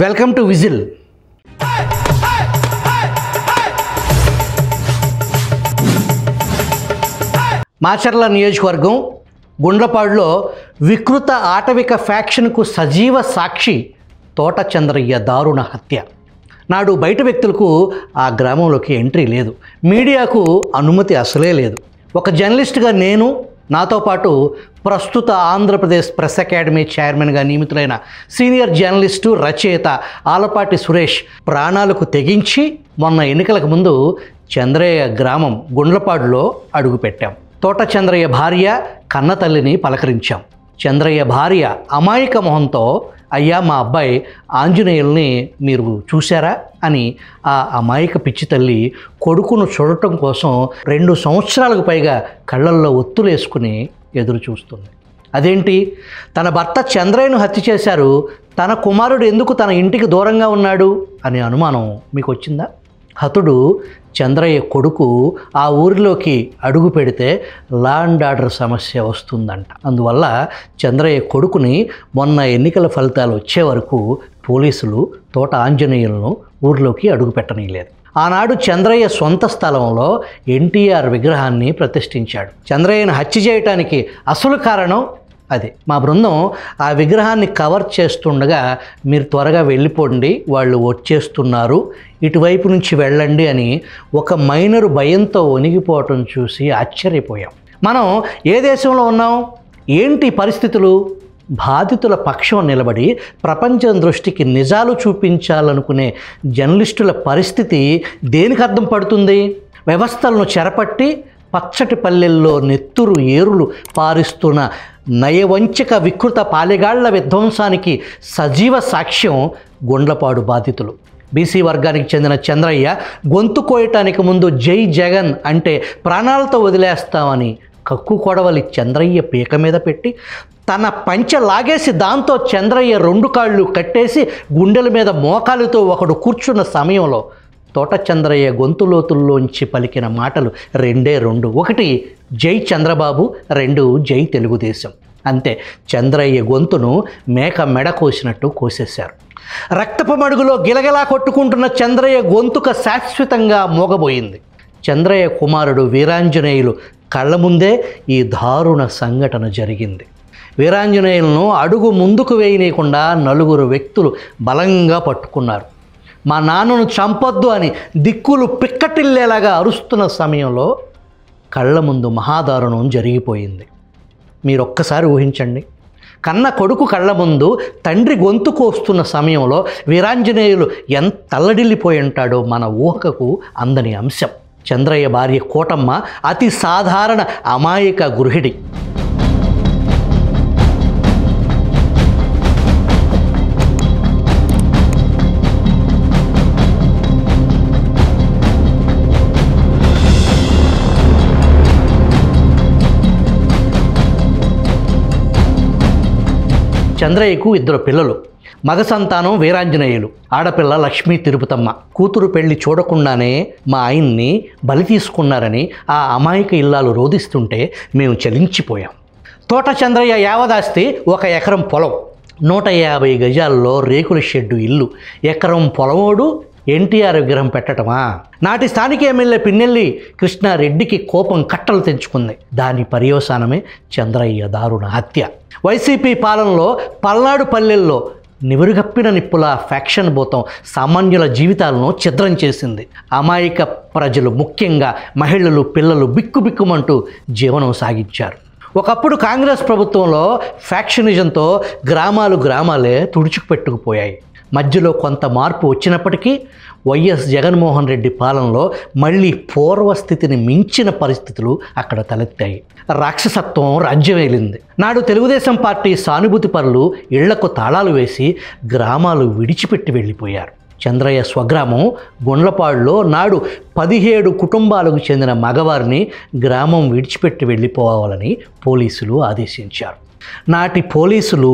Welcome to whistle. Macherla నియోజకవర్గం గుండ్లపాడులో వికృత ఆటవిక ఫ్యాక్షన్కు సజీవ సాక్షి తోట చంద్రయ్య దారుణ హత్య. నాడు బయట వ్యక్తులకు ఆ గ్రామంలోకి ఎంట్రీ లేదు, మీడియాకు అనుమతి అసలే లేదు. ఒక జర్నలిస్ట్గా నేను, నాతో పాటు ప్రస్తుత ఆంధ్రప్రదేశ్ ప్రెస్ అకాడమీ చైర్మన్గా నియమితులైన సీనియర్ జర్నలిస్టు రచయిత ఆలపాటి సురేష్ ప్రాణాలకు తెగించి మొన్న ఎన్నికలకు ముందు చంద్రయ్య గ్రామం గుండ్లపాడులో అడుగుపెట్టాం. తోట చంద్రయ్య భార్య కన్నతల్లిని పలకరించాం. చంద్రయ్య భార్య అమాయక మొహంతో, అయ్యా మా అబ్బాయి ఆంజనేయుల్ని మీరు చూశారా అని ఆ అమాయక పిచ్చి తల్లి కొడుకును చూడటం కోసం 2 సంవత్సరాలకు పైగా కళ్ళల్లో ఒత్తులేసుకుని ఎదురు చూస్తుంది. అదేంటి, తన భర్త చంద్రయ్యను హత్య చేశారు, తన కుమారుడు ఎందుకు తన ఇంటికి దూరంగా ఉన్నాడు అనే అనుమానం మీకు వచ్చిందా? హతుడు చంద్రయ్య కొడుకు ఆ ఊరిలోకి అడుగు పెడితే లా అండ్ ఆర్డర్ సమస్య వస్తుందంట. అందువల్ల చంద్రయ్య కొడుకుని మొన్న ఎన్నికల ఫలితాలు వచ్చే వరకు పోలీసులు తోట ఆంజనేయులను ఊరిలోకి అడుగు పెట్టనీయలేదు. ఆనాడు చంద్రయ్య సొంత స్థలంలో ఎన్టీఆర్ విగ్రహాన్ని ప్రతిష్ఠించాడు. చంద్రయ్యను హత్య చేయటానికి అసలు కారణం అదే. మా బృందం ఆ విగ్రహాన్ని కవర్ చేస్తుండగా మీరు త్వరగా వెళ్ళిపోండి, వాళ్ళు వచ్చేస్తున్నారు, ఇటువైపు నుంచి వెళ్ళండి అని ఒక మైనరు భయంతో వణిగిపోవటం చూసి ఆశ్చర్యపోయాం. మనం ఏ దేశంలో ఉన్నాం, ఏంటి పరిస్థితులు? బాధితుల పక్షం నిలబడి ప్రపంచం దృష్టికి నిజాలు చూపించాలనుకునే జర్నలిస్టుల పరిస్థితి దేనికి అర్థం పడుతుంది? వ్యవస్థలను చెరపట్టి పచ్చటి పల్లెల్లో నెత్తురు ఏరులు పారిస్తున్న నయవంచక వికృత పాలెగాళ్ల విధ్వంసానికి సజీవ సాక్ష్యం గుండ్లపాడు బాధితులు. బీసీ వర్గానికి చెందిన చంద్రయ్య గొంతు కోయటానికి ముందు జై జగన్ అంటే ప్రాణాలతో వదిలేస్తామని కక్కు కొడవలి చంద్రయ్య పీక మీద పెట్టి తన పంచె లాగేసి దాంతో చంద్రయ్య 2 కాళ్ళు కట్టేసి గుండెల మీద మోకాలుతో ఒకడు కూర్చున్న సమయంలో తోట చంద్రయ్య గొంతులోతుల్లోంచి పలికిన మాటలు 2 ఒకటి జై చంద్రబాబు, 2 జై తెలుగుదేశం. అంతే, చంద్రయ్య గొంతును మేక మెడ కోసినట్టు కోసేశారు. రక్తపు మడుగులో గిలగిలా కొట్టుకుంటున్న చంద్రయ్య గొంతుక శాశ్వతంగా మోగబోయింది. చంద్రయ్య కుమారుడు వీరాంజనేయులు కళ్ళ ముందే ఈ దారుణ సంఘటన జరిగింది. వీరాంజనేయులను అడుగు ముందుకు వేయనీయకుండా 4 వ్యక్తులు బలంగా పట్టుకున్నారు. మా నాన్నను చంపొద్దు అని దిక్కులు పిక్కటిల్లేలాగా అరుస్తున్న సమయంలో కళ్ళ ముందు మహాదారుణం జరిగిపోయింది. మీరొక్కసారి ఊహించండి, కన్న కొడుకు కళ్ళ ముందు తండ్రి గొంతు కోస్తున్న సమయంలో వీరాంజనేయులు ఎంత తల్లడిల్లిపోయి ఉంటాడో మన ఊహకు అందని అంశం. చంద్రయ్య భార్య కోటమ్మ అతి సాధారణ అమాయక గృహిణి. చంద్రయ్యకు 2 పిల్లలు. మగ సంతానం వీరాంజనేయులు, ఆడపిల్ల లక్ష్మీ తిరుపతమ్మ. కూతురు పెళ్లి చూడకుండానే మా ఆయన్ని బలి తీసుకున్నారని ఆ అమాయక ఇల్లాలు రోధిస్తుంటే మేము చలించిపోయాం. తోట చంద్రయ్య యావదాస్తి 1 ఎకరం పొలం, 150 గజాల్లో రేకుల షెడ్డు ఇల్లు. ఎకరం పొలమోడు ఎన్టీఆర్ విగ్రహం పెట్టటమా? నాటి స్థానిక ఎమ్మెల్యే పిన్నెల్లి కృష్ణారెడ్డికి కోపం కట్టలు తెంచుకుంది. దాని పర్యవసానమే చంద్రయ్య దారుణ హత్య. వైసీపీ పాలనలో పల్నాడు పల్లెల్లో నివురుగప్పిన నిప్పుల ఫ్యాక్షన్ భూతం సామాన్యుల జీవితాలను ఛిద్రం చేసింది. అమాయక ప్రజలు, ముఖ్యంగా మహిళలు, పిల్లలు బిక్కుబిక్కుమంటూ జీవనం సాగించారు. ఒకప్పుడు కాంగ్రెస్ ప్రభుత్వంలో ఫ్యాక్షనిజంతో గ్రామాలే తుడుచుకుపెట్టుకుపోయాయి. మధ్యలో కొంత మార్పు వచ్చినప్పటికీ వైఎస్ జగన్మోహన్ రెడ్డి పాలనలో మళ్ళీ పూర్వస్థితిని మించిన పరిస్థితులు అక్కడ తలెత్తాయి. రాక్షసత్వం రాజ్యమేలింది. నాడు తెలుగుదేశం పార్టీ సానుభూతి పరులు ఇళ్లకు తాళాలు వేసి గ్రామాలు విడిచిపెట్టి వెళ్ళిపోయారు. చంద్రయ్య స్వగ్రామం గుండ్లపాడులో నాడు 17 కుటుంబాలకు చెందిన మగవారిని గ్రామం విడిచిపెట్టి వెళ్ళిపోవాలని పోలీసులు ఆదేశించారు. నాటి పోలీసులు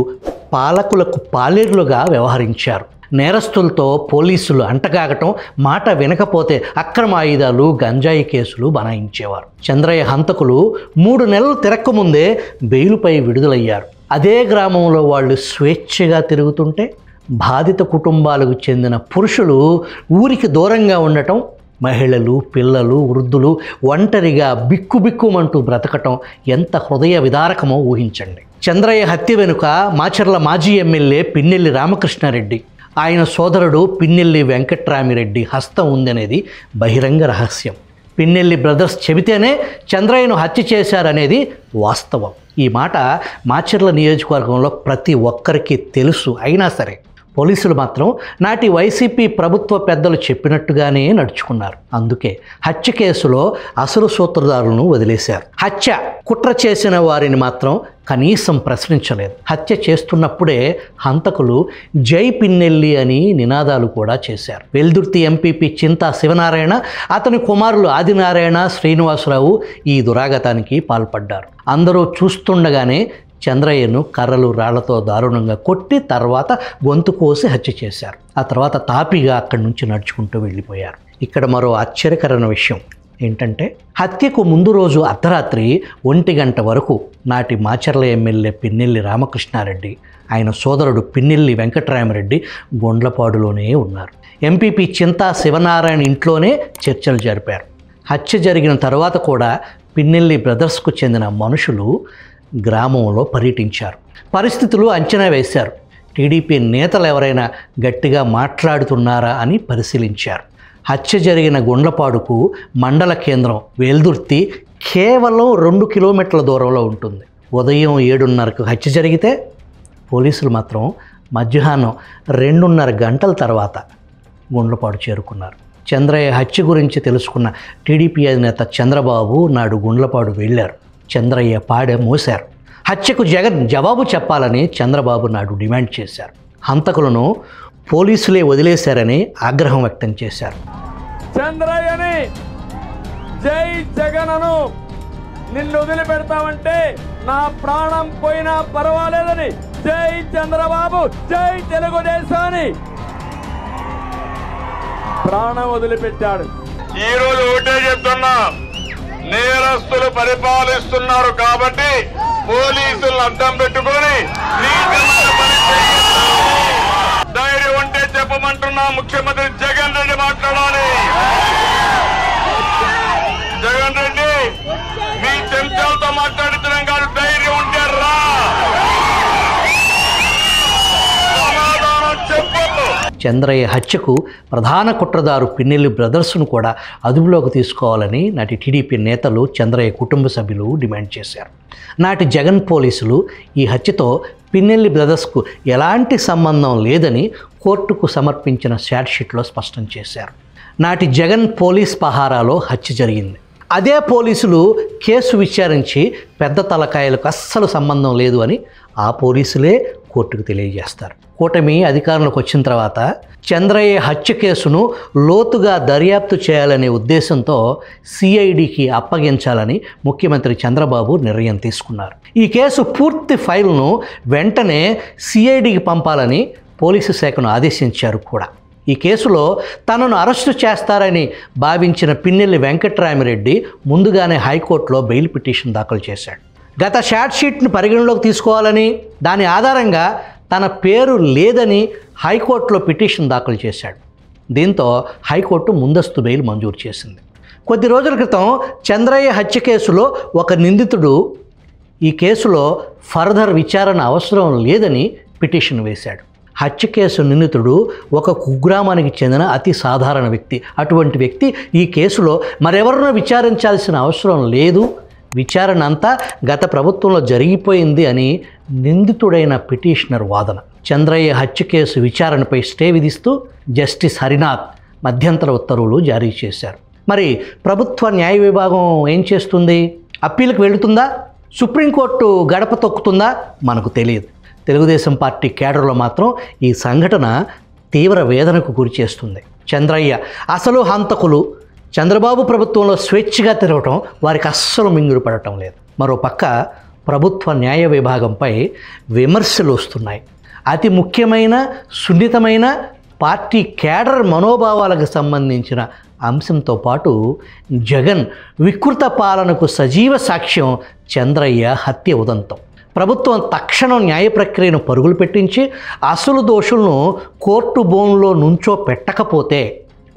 పాలకులకు పాలేరులుగా వ్యవహరించారు. నేరస్తులతో పోలీసులు అంటగాగటం, మాట వినకపోతే అక్రమ ఆయుధాలు, గంజాయి కేసులు బనాయించేవారు. చంద్రయ్య హంతకులు 3 నెలలు తిరక్కముందే బెయిలుపై విడుదలయ్యారు. అదే గ్రామంలో వాళ్ళు స్వేచ్ఛగా తిరుగుతుంటే బాధిత కుటుంబాలకు చెందిన పురుషులు ఊరికి దూరంగా ఉండటం, మహిళలు, పిల్లలు, వృద్ధులు ఒంటరిగా బిక్కుబిక్కుమంటూ బ్రతకటం ఎంత హృదయ విదారకమో ఊహించండి. చంద్రయ్య హత్య వెనుక మాచర్ల మాజీ ఎమ్మెల్యే పిన్నెల్లి రామకృష్ణారెడ్డి, ఆయన సోదరుడు పిన్నెల్లి వెంకట్రామిరెడ్డి హస్తం ఉందనేది బహిరంగ రహస్యం. పిన్నెల్లి బ్రదర్స్ చెబితేనే చంద్రయ్యను హత్య చేశారనేది వాస్తవం. ఈ మాట మాచర్ల నియోజకవర్గంలో ప్రతి ఒక్కరికి తెలుసు. అయినా సరే పోలీసులు మాత్రం నాటి వైసీపీ ప్రభుత్వ పెద్దలు చెప్పినట్టుగానే నడుచుకున్నారు. అందుకే హత్య కేసులో అసలు సూత్రధారులను వదిలేశారు. హత్య కుట్ర చేసిన వారిని మాత్రం కనీసం ప్రశ్నించలేదు. హత్య చేస్తున్నప్పుడే హంతకులు జై పిన్నెల్లి అని నినాదాలు కూడా చేశారు. వెల్దుర్తి ఎంపీపీ చింతా శివనారాయణ, అతని కుమారులు ఆదినారాయణ, శ్రీనివాసరావు ఈ దురాగతానికి పాల్పడ్డారు. అందరూ చూస్తుండగానే చంద్రయ్యను కర్రలు, రాళ్లతో దారుణంగా కొట్టి తర్వాత గొంతు కోసి హత్య చేశారు. ఆ తర్వాత తాపిగా అక్కడి నుంచి నడుచుకుంటూ వెళ్ళిపోయారు. ఇక్కడ మరో ఆశ్చర్యకరమైన విషయం ఏంటంటే, హత్యకు ముందు రోజు అర్ధరాత్రి 1 గంట వరకు నాటి మాచర్ల ఎమ్మెల్యే పిన్నెల్లి రామకృష్ణారెడ్డి, ఆయన సోదరుడు పిన్నెల్లి వెంకట్రామిరెడ్డి గుండ్లపాడులోనే ఉన్నారు. ఎంపీపీ చింతా శివనారాయణ ఇంట్లోనే చర్చలు జరిపారు. హత్య జరిగిన తర్వాత కూడా పిన్నెల్లి బ్రదర్స్కు చెందిన మనుషులు గ్రామంలో పర్యటించారు. పరిస్థితులు అంచనా వేశారు. టీడీపీ నేతలు ఎవరైనా గట్టిగా మాట్లాడుతున్నారా అని పరిశీలించారు. హత్య జరిగిన గుండ్లపాడుకు మండల కేంద్రం వెల్దుర్తి కేవలం 2 కిలోమీటర్ల దూరంలో ఉంటుంది. ఉదయం 7:30కు హత్య జరిగితే పోలీసులు మాత్రం మధ్యాహ్నం 2:30 గంటల తర్వాత గుండ్లపాడు చేరుకున్నారు. చంద్రయ్య హత్య గురించి తెలుసుకున్న టీడీపీ అధినేత చంద్రబాబు నాడు గుండ్లపాడు వెళ్ళారు. చంద్రయ్య పాడె మోశారు. హత్యకు జగన్ జవాబు చెప్పాలని చంద్రబాబు నాయుడు డిమాండ్ చేశారు. హంతకులను పోలీసులే వదిలేశారని ఆగ్రహం వ్యక్తం చేశారు. చంద్రయ్యని జై జగనను నిన్ను వదిలిపెడతామంటే నా ప్రాణం పోయినా పర్వాలేదని జై చంద్రబాబు, జై తెలుగుదేశాన్ని ప్రాణం వదిలిపెట్టాడు. ఈ రోజు ఒకటే చెప్తున్నా, నేరస్తులు పరిపాలిస్తున్నారు కాబట్టి పోలీసులు అడ్డం పెట్టుకొని ధైర్యం ఉంటే చెప్పమంటున్నా. ముఖ్యమంత్రి జగన్ రెడ్డి మాట్లాడాలి. జగన్ రెడ్డి, మీ చెంచాలతో మాట్లాడుతున్నాం కాదు, ధైర్యం ఉంటే రా, సమాధానం చెప్పు. చంద్రయ్య హత్యకు ప్రధాన కుట్రదారు పిన్నెల్లి బ్రదర్స్ను కూడా అదుపులోకి తీసుకోవాలని నాటి టీడీపీ నేతలు, చంద్రయ్య కుటుంబ సభ్యులు డిమాండ్ చేశారు. నాటి జగన్ పోలీసులు ఈ హత్యతో పిన్నెల్లి బ్రదర్స్కు ఎలాంటి సంబంధం లేదని కోర్టుకు సమర్పించిన ఛార్జ్షీట్లో స్పష్టం చేశారు. నాటి జగన్ పోలీస్ పహారాలో హత్య జరిగింది. అదే పోలీసులు కేసు విచారించి పెద్ద తలకాయలకు అస్సలు సంబంధం లేదు అని ఆ పోలీసులే కోర్టుకు తెలియజేస్తారు. కూటమి అధికారంలోకి వచ్చిన తర్వాత చంద్రయ్య హత్య కేసును లోతుగా దర్యాప్తు చేయాలనే ఉద్దేశంతో సిఐడికి అప్పగించాలని ముఖ్యమంత్రి చంద్రబాబు నిర్ణయం తీసుకున్నారు. ఈ కేసు పూర్తి ఫైల్ను వెంటనే సిఐడికి పంపాలని పోలీసు శాఖను ఆదేశించారు కూడా. ఈ కేసులో తనను అరెస్టు చేస్తారని భావించిన పిన్నెల్లి వెంకట్రామిరెడ్డి ముందుగానే హైకోర్టులో బెయిల్ పిటిషన్ దాఖలు చేశాడు. గత ఛార్జ్షీట్ను పరిగణలోకి తీసుకోవాలని, దాని ఆధారంగా తన పేరు లేదని హైకోర్టులో పిటిషన్ దాఖలు చేశాడు. దీంతో హైకోర్టు ముందస్తు బెయిల్ మంజూరు చేసింది. కొద్ది రోజుల క్రితం చంద్రయ్య హత్య కేసులో ఒక నిందితుడు ఈ కేసులో ఫర్దర్ విచారణ అవసరం లేదని పిటిషన్ వేశాడు. హత్య కేసు నిందితుడు ఒక కుగ్రామానికి చెందిన అతి సాధారణ వ్యక్తి. అటువంటి వ్యక్తి ఈ కేసులో మరెవరినో విచారించాల్సిన అవసరం లేదు, విచారణ అంతా గత ప్రభుత్వంలో జరిగిపోయింది అని నిందితుడైన పిటిషనర్ వాదన. చంద్రయ్య హత్య కేసు విచారణపై స్టే విధిస్తూ జస్టిస్ హరినాథ్ మధ్యంతర ఉత్తర్వులు జారీ చేశారు. మరి ప్రభుత్వ న్యాయ విభాగం ఏం చేస్తుంది? అప్పీల్కి వెళుతుందా? సుప్రీంకోర్టు గడప తొక్కుతుందా? మనకు తెలియదు. తెలుగుదేశం పార్టీ కేడర్లో మాత్రం ఈ సంఘటన తీవ్ర వేదనకు గురి చేస్తుంది. చంద్రయ్య అసలు హంతకులు చంద్రబాబు ప్రభుత్వంలో స్వేచ్ఛగా తిరగటం వారికి అస్సలు మింగుడు పడటం లేదు. మరోపక్క ప్రభుత్వ న్యాయ విభాగంపై విమర్శలు వస్తున్నాయి. అతి ముఖ్యమైన, సున్నితమైన పార్టీ కేడర్ మనోభావాలకు సంబంధించిన అంశంతో పాటు జగన్ వికృత పాలనకు సజీవ సాక్ష్యం చంద్రయ్య హత్య ఉదంతం. ప్రభుత్వం తక్షణం న్యాయ ప్రక్రియను పరుగులు పెట్టించి అసలు దోషులను కోర్టు బోన్లో నుంచో పెట్టకపోతే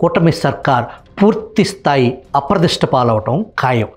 కూటమి సర్కార్ పూర్తి స్థాయి అప్రదిష్ట పాలవటం ఖాయం.